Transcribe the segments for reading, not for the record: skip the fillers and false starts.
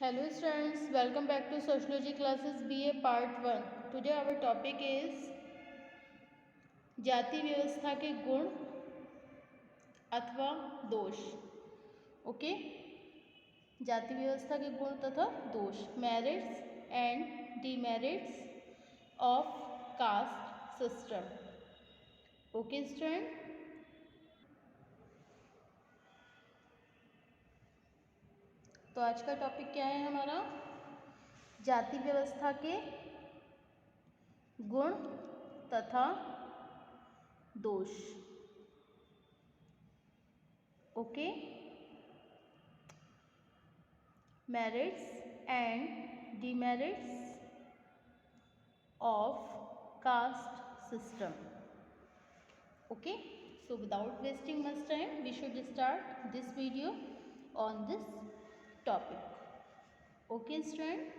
Hello students, welcome back to Sociology classes BA Part 1. Today our topic is जाति व्यवस्था के गुण अथवा दोष. ओके, जाति व्यवस्था के गुण तथा दोष, merits and demerits of caste system. Okay student, तो आज का टॉपिक क्या है हमारा? जाति व्यवस्था के गुण तथा दोष. Okay, merits and demerits of caste system. Okay, so without wasting much time, we should start this video on this topic. Okay student,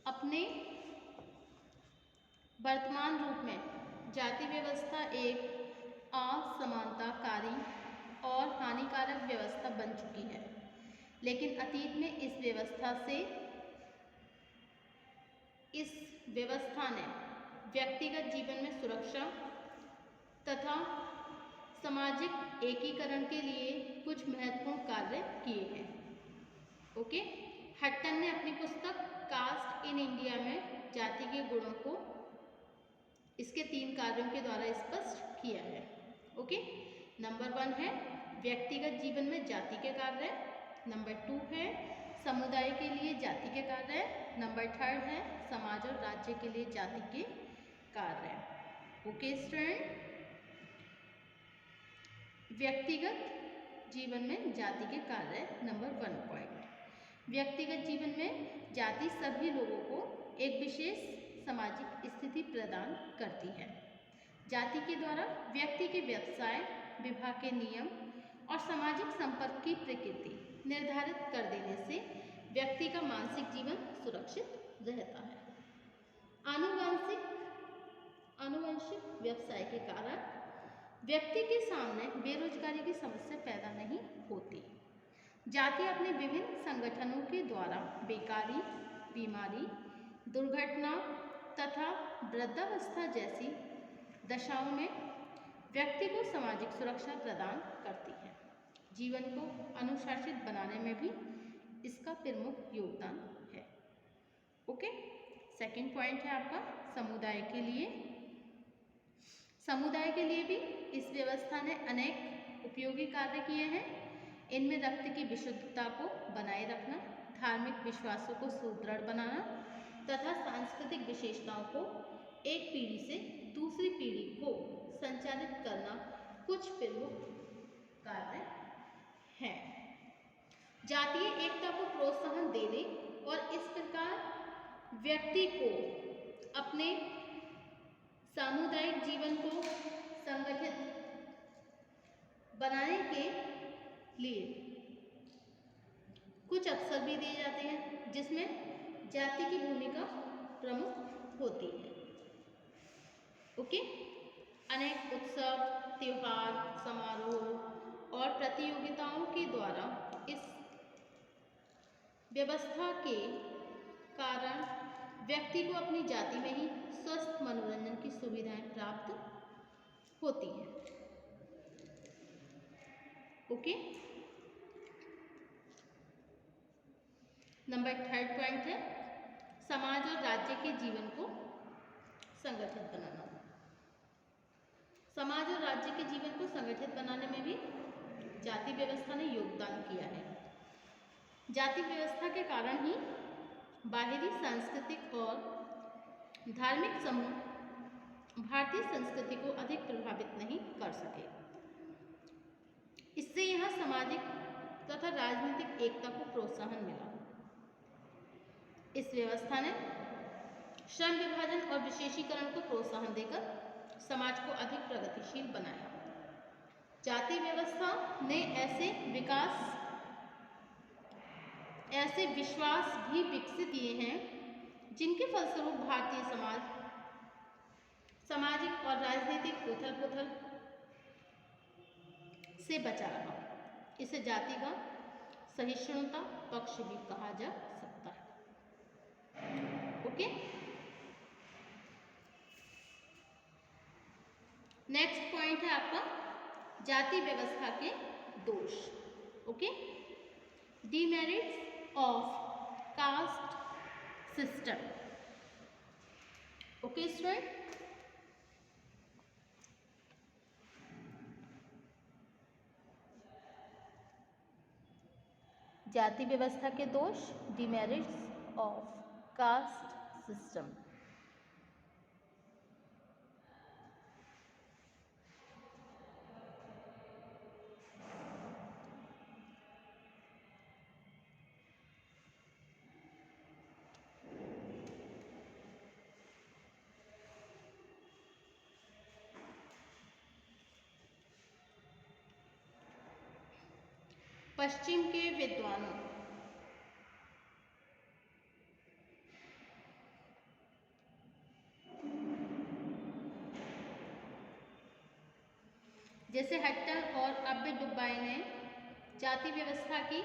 अपने वर्तमान रूप में जाति व्यवस्था एक असमानताकारी और हानिकारक व्यवस्था बन चुकी है, लेकिन अतीत में इस व्यवस्था ने व्यक्तिगत जीवन में सुरक्षा तथा सामाजिक एकीकरण के लिए कुछ महत्वपूर्ण कार्य किए हैं. ओके, हट्टन ने अपनी पुस्तक कास्ट इन इंडिया में जाति के गुणों को इसके 3 कार्यों के द्वारा स्पष्ट किया है. ओके, नंबर 1 है व्यक्तिगत जीवन में जाति के कार्य, नंबर 2 है समुदाय के लिए जाति के कार्य, नंबर 3 है समाज और राज्य के लिए जाति के कार्य. ओके स्टूडेंट, व्यक्तिगत जीवन में जाति के कार्य. नंबर 1 पॉइंट, व्यक्तिगत जीवन में जाति सभी लोगों को एक विशेष सामाजिक स्थिति प्रदान करती है. जाति के द्वारा व्यक्ति के व्यवसाय, विवाह के नियम और सामाजिक संपर्क की प्रकृति निर्धारित कर देने से व्यक्ति का मानसिक जीवन सुरक्षित रहता है. आनुवंशिक व्यवसाय के कारण व्यक्ति के सामने बेरोजगारी की समस्या पैदा नहीं होती. जाति अपने विभिन्न संगठनों के द्वारा बेकारी, बीमारी, दुर्घटना तथा वृद्धावस्था जैसी दशाओं में व्यक्ति को सामाजिक सुरक्षा प्रदान करती है. जीवन को अनुशासित बनाने में भी इसका प्रमुख योगदान है. ओके, सेकंड पॉइंट है आपका समुदाय के लिए. समुदाय के लिए भी इस व्यवस्था ने अनेक उपयोगी कार्य किए हैं. इनमें रक्त की विशुद्धता को बनाए रखना, धार्मिक विश्वासों को सुदृढ़ बनाना तथा सांस्कृतिक विशेषताओं को एक पीढ़ी से दूसरी पीढ़ी को संचालित करना कुछ प्रमुख कार्य हैं. जातीय एकता को प्रोत्साहन देने और इस प्रकार व्यक्ति को अपने सामुदायिक जीवन को संगठित बनाने के लिए कुछ अवसर भी दिए जाते हैं, जिसमें जाति की भूमिका प्रमुख होती है. ओके, अनेक उत्सव, त्योहार, समारोह और प्रतियोगिताओं के द्वारा इस व्यवस्था के कारण व्यक्ति को अपनी जाति में ही स्वस्थ मनोरंजन की सुविधाएं प्राप्त होती हैं. ओके, नंबर 3 पॉइंट है समाज और राज्य के जीवन को संगठित बनाना. समाज और राज्य के जीवन को संगठित बनाने में भी जाति व्यवस्था ने योगदान किया है. जाति व्यवस्था के कारण ही बाहरी सांस्कृतिक और धार्मिक समूह भारतीय संस्कृति को अधिक प्रभावित नहीं कर सके. इससे यहाँ सामाजिक तथा राजनीतिक एकता को प्रोत्साहन मिला. इस व्यवस्था ने श्रम विभाजन और विशेषीकरण को प्रोत्साहन देकर समाज को अधिक प्रगतिशील बनाया. जाति व्यवस्था ने ऐसे विकास ऐसे विश्वास भी विकसित किए हैं जिनके फलस्वरूप भारतीय समाज सामाजिक और राजनीतिक उथल पुथल से बचा रहा। इसे जाति का सहिष्णुता पक्ष भी कहा जा सकता है। ओके, नेक्स्ट पॉइंट है आपका जाति व्यवस्था के दोष। Okay, demerits of caste system. Okay student, जाति व्यवस्था के दोष, डिमेरिट्स ऑफ कास्ट सिस्टम। पश्चिम के विद्वानों जैसे हट्टर और अब्बे डुब्बाई ने जाति व्यवस्था की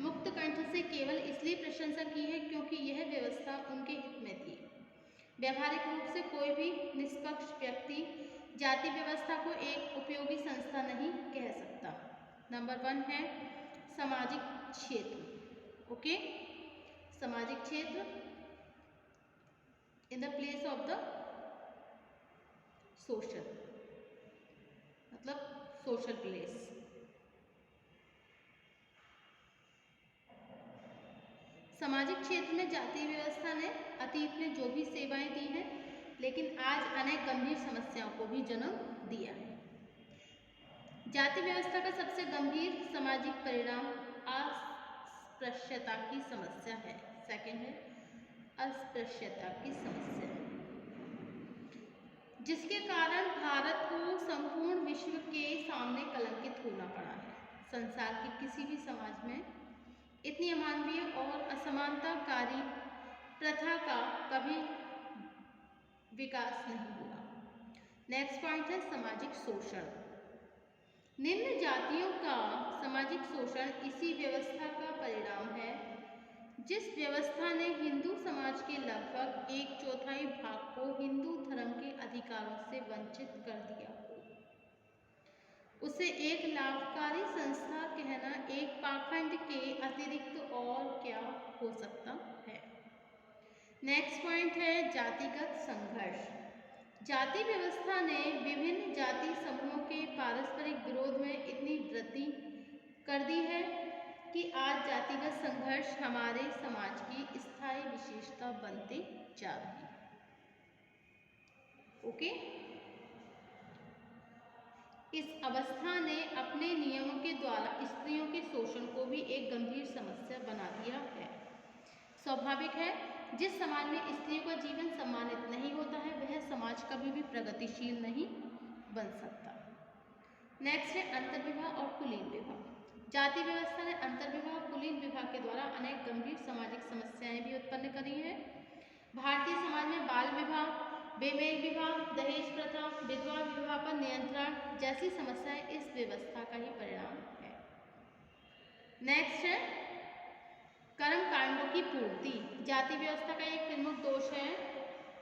मुक्त कंठ से केवल इसलिए प्रशंसा की है क्योंकि यह व्यवस्था उनके हित में थी। व्यावहारिक रूप से कोई भी निष्पक्ष व्यक्ति जाति व्यवस्था को एक उपयोगी संस्था नहीं कह सकता। नंबर 1 है सामाजिक क्षेत्र। ओके, सामाजिक क्षेत्र in the place of the social, मतलब सोशल प्लेस। सामाजिक क्षेत्र में जाति व्यवस्था ने अतीत में जो भी सेवाएं दी हैं, लेकिन आज अनेक गंभीर समस्याओं को भी जन्म दिया है। जाति व्यवस्था का सबसे गंभीर सामाजिक परिणाम अस्पृश्यता की समस्या है। सेकंड है अस्पृश्यता की समस्या, जिसके कारण भारत को संपूर्ण विश्व के सामने कलंकित होना पड़ा है। संसार के किसी भी समाज में इतनी अमानवीय और असमानताकारी प्रथा का कभी विकास नहीं हुआ। नेक्स्ट पॉइंट है सामाजिक शोषण। निम्न जातियों का सामाजिक शोषण इसी व्यवस्था का परिणाम है जिस व्यवस्था ने हिंदू समाज के लगभग 1/4 भाग को हिंदू धर्म के अधिकारों से वंचित कर दिया हो। उसे एक लाभकारी संस्था कहना एक पाखंड के अतिरिक्त और क्या हो सकता है। नेक्स्ट पॉइंट है जातिगत संघर्ष। जाति व्यवस्था ने विभिन्न जाति समूहों के पारस्परिक विरोध में इतनी वृद्धि कर दी है कि आज जातिगत संघर्ष हमारे समाज की स्थायी विशेषता बनते जा रही है। ओके, इस अवस्था ने अपने नियमों के द्वारा स्त्रियों के शोषण को भी एक गंभीर समस्या बना दिया है। स्वाभाविक है, जिस समाज में स्त्रियों का जीवन सम्मानित नहीं होता है वह समाज कभी भी प्रगतिशील नहीं बन सकता। नेक्स्ट है अंतर्विवाह और कुलीन विवाह। जाति व्यवस्था ने अंतर्विवाह और कुलीन विवाह के द्वारा अनेक गंभीर सामाजिक समस्याएं भी उत्पन्न करी हैं। भारतीय समाज में बाल विवाह, बेमेल विवाह, दहेज प्रथा, विधवा विवाह पर नियंत्रण जैसी समस्याएं इस व्यवस्था का ही परिणाम है। नेक्स्ट है कर्म कांडों की पूर्ति। जाति व्यवस्था का एक प्रमुख दोष है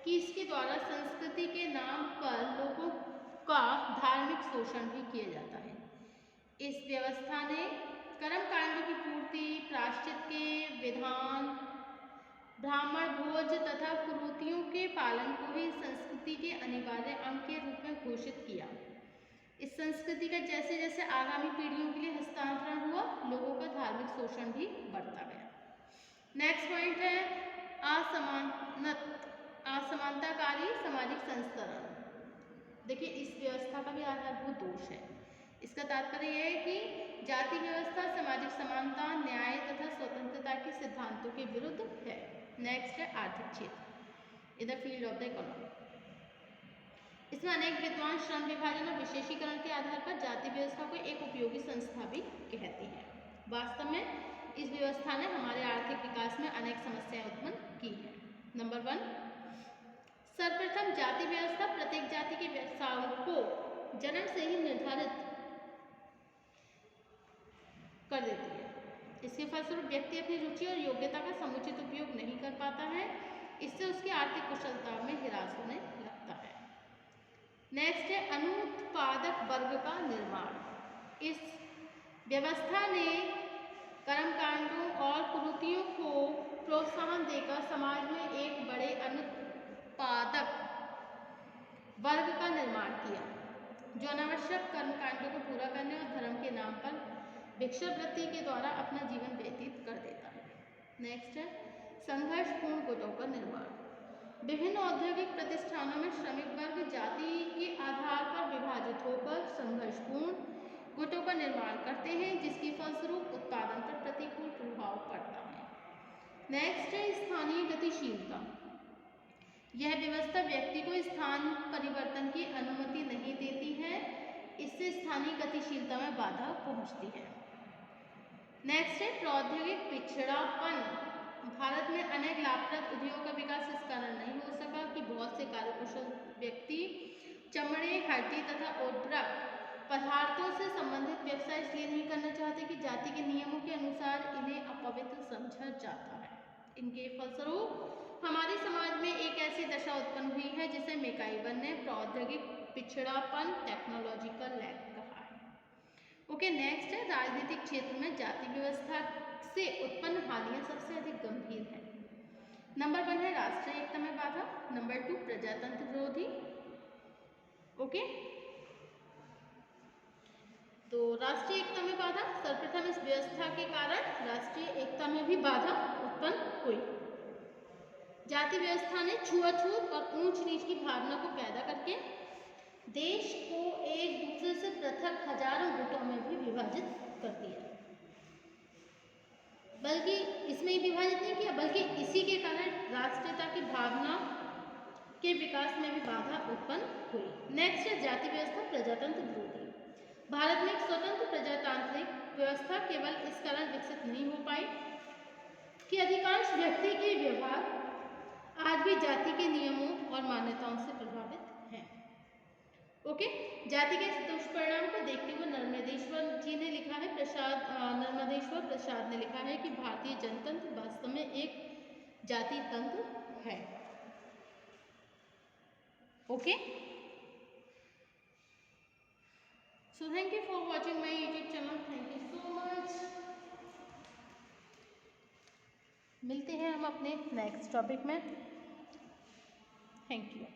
कि इसके द्वारा संस्कृति के नाम पर लोगों का धार्मिक शोषण भी किया जाता है। इस व्यवस्था ने कर्म कांडों की पूर्ति, प्रायश्चित के विधान, ब्राह्मण भोज तथा कुरीतियों के पालन को ही संस्कृति के अनिवार्य अंग के रूप में घोषित किया। इस संस्कृति का जैसे जैसे आगामी पीढ़ियों के लिए हस्तांतरण हुआ, लोगों का धार्मिक शोषण भी बढ़ता गया। नेक्स्ट पॉइंट है असमानताकारी सामाजिक संस्करण। देखिए, इस व्यवस्था का भी आधारभूत दोष है। इसका तात्पर्य यह है कि जाति व्यवस्था सामाजिक समानता, न्याय तथा स्वतंत्रता के सिद्धांतों के विरुद्ध है। नेक्स्ट है आर्थिक क्षेत्र, in the field of the economy. इसमें अनेक विद्वान श्रम विभाजन और विशेषीकरण के आधार पर जाति व्यवस्था को एक उपयोगी संस्था भी कहते हैं। वास्तव में इस व्यवस्था ने हमारे आर्थिक विकास में अनेक समस्याएं उत्पन्न की हैं। नंबर 1, सर्वप्रथम जाति व्यवस्था प्रत्येक जाति के व्यवसायों को जन्म से ही निर्धारित कर देती है। इसके फलस्वरूप व्यक्ति अपनी रुचि और योग्यता का समुचित उपयोग नहीं कर पाता है। इससे उसकी आर्थिक कुशलता में हिरास होने लगता है। नेक्स्ट है अनुत्पादक वर्ग का निर्माण। इस व्यवस्था ने कर्मकांडों और कुरीतियों को प्रोत्साहन देकर समाज में एक बड़े अनुत्पादक वर्ग का निर्माण किया, जो अनावश्यक कर्मकांडों को पूरा करने और धर्म के नाम पर भिक्षावृत्ति के द्वारा अपना जीवन व्यतीत कर देता है। नेक्स्ट है संघर्षपूर्ण गुटों का निर्माण। विभिन्न औद्योगिक प्रतिष्ठानों में श्रमिक वर्ग जाति के आधार पर विभाजित होकर संघर्षपूर्ण गुटों का निर्माण करते हैं, जिसकी फलस्वरूप उत्पादन पर प्रतिकूल प्रभाव पड़ता है। नेक्स्ट है स्थानीय गतिशीलता। यह व्यवस्था व्यक्ति को स्थान परिवर्तन की अनुमति नहीं देती है। इससे स्थानीय गतिशीलता में बाधा पहुंचती है। नेक्स्ट है प्रौद्योगिक पिछड़ापन। भारत में अनेक लाभप्रद उद्योगों का विकास इस कारण नहीं हो सका कि बहुत से कार्यकुशल व्यक्ति चमड़े, हड्डी तथा उर्वरक पदार्थों से संबंधित व्यवसाय इसलिए नहीं करना चाहते कि जाति के नियमों के अनुसार इन्हें अपवित्र समझा जाता है। इनके फलस्वरूप हमारे समाज में एक ऐसी दशा उत्पन्न हुई है जिसे मैकाइवर ने प्रौद्योगिक पिछड़ापन, टेक्नोलॉजिकल लैग कहा है। ओके, नेक्स्ट है राजनीतिक क्षेत्र में जाति व्यवस्था से उत्पन्न हानियां सबसे अधिक गंभीर है। नंबर 1 है राष्ट्रीय एकता में बाधा। नंबर 2 प्रजातंत्र विरोधी। ओके, तो राष्ट्रीय एकता में बाधा, सर्वप्रथम इस व्यवस्था के कारण राष्ट्रीय एकता में भी बाधा उत्पन्न हुई। जाति व्यवस्था ने छुआछूत और ऊंच नीच की भावना को पैदा करके देश को एक दूसरे से पृथक हजारों गुटों में भी विभाजित कर दिया। बल्कि इसमें ही विभाजित नहीं किया, बल्कि इसी के कारण राष्ट्रीयता की भावना के विकास में भी बाधा उत्पन्न हुई। नेक्स्ट है जाति व्यवस्था प्रजातंत्र विरोधी। भारत में एक स्वतंत्र प्रजातांत्रिक व्यवस्था केवल इस कारण विकसित नहीं हो पाई कि अधिकांश व्यक्ति के व्यवहार आज भी जाति के नियमों और मान्यताओं से प्रभावित हैं। ओके, जाति के दुष्परिणाम को देखते हुए नर्मदेश्वर जी ने लिखा है, नर्मदेश्वर प्रसाद ने लिखा है कि भारतीय जनतंत्र वास्तव में एक जाति तंत्र है। Okay, so thank you for watching my YouTube channel. Thank you so much. मिलते हैं हम अपने नेक्स्ट टॉपिक में। Thank you.